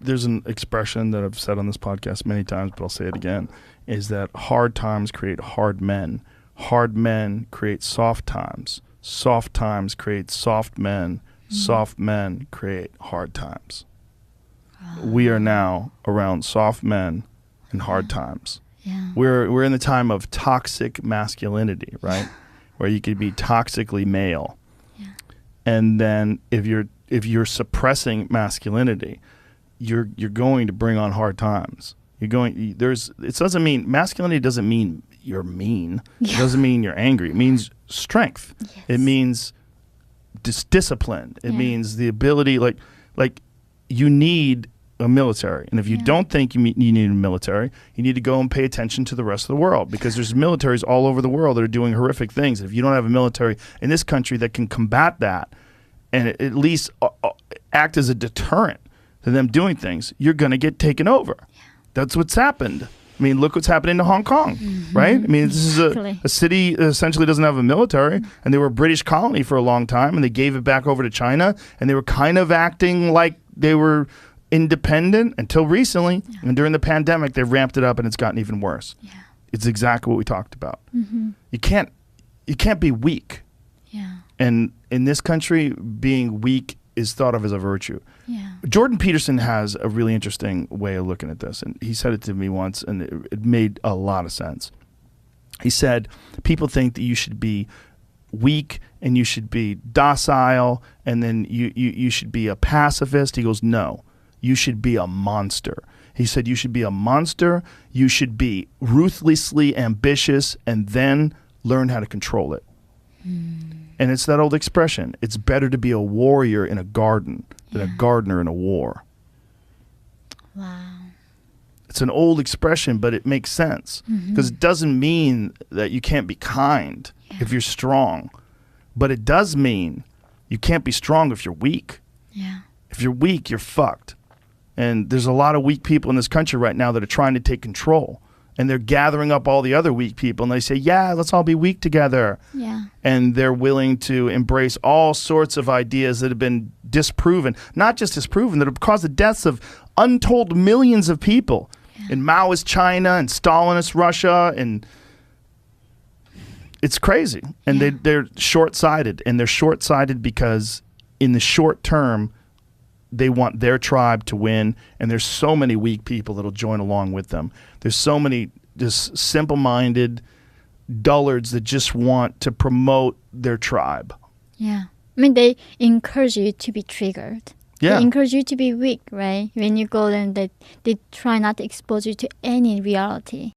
there's an expression that I've said on this podcast many times, but I'll say it again, is that hard times create hard men. Hard men create soft times. Soft times create soft men. Soft men create hard times. We are now around soft men and hard times. Yeah. We're in the time of toxic masculinity, right? Where you could be toxically male. Yeah. And then if you're suppressing masculinity, you're going to bring on hard times. It doesn't mean masculinity doesn't mean you're mean. Yeah. It doesn't mean you're angry. It means strength. Yes. It means discipline. It means the ability, like you need a military. And if you don't think you need a military, you need to go and pay attention to the rest of the world, because there's militaries all over the world that are doing horrific things. If you don't have a military in this country that can combat that and at least act as a deterrent to them doing things, you're going to get taken over. Yeah. That's what's happened. I mean, look what's happening to Hong Kong, right? I mean, this is a city that essentially doesn't have a military, and they were a British colony for a long time, and they gave it back over to China, and they were kind of acting like they were independent until recently. Yeah. And during the pandemic, they ramped it up, and it's gotten even worse. Yeah. It's exactly what we talked about. Mm-hmm. You can't be weak. Yeah. And in this country, being weak is thought of as a virtue. Yeah. Jordan Peterson has a really interesting way of looking at this, and he said it to me once, and it made a lot of sense. He said, people think that you should be weak and you should be docile, and then you should be a pacifist. He goes, no, you should be a monster. He said you should be a monster, you should be ruthlessly ambitious, and then learn how to control it. And it's that old expression, it's better to be a warrior in a garden than a gardener in a war. Wow. It's an old expression, but it makes sense, because it doesn't mean that you can't be kind if you're strong, but it does mean you can't be strong if you're weak. Yeah. If you're weak, you're fucked. And there's a lot of weak people in this country right now that are trying to take control. And they're gathering up all the other weak people, and they say, yeah, let's all be weak together. Yeah. And they're willing to embrace all sorts of ideas that have been disproven, not just disproven, that have caused the deaths of untold millions of people in Maoist China and Stalinist Russia. And it's crazy. And they're short-sighted. And they're short-sighted because in the short term, they want their tribe to win, and there's so many weak people that'll join along with them. There's so many just simple-minded dullards that just want to promote their tribe. Yeah. I mean, they encourage you to be triggered. Yeah. They encourage you to be weak, right? When you go, then they try not to expose you to any reality.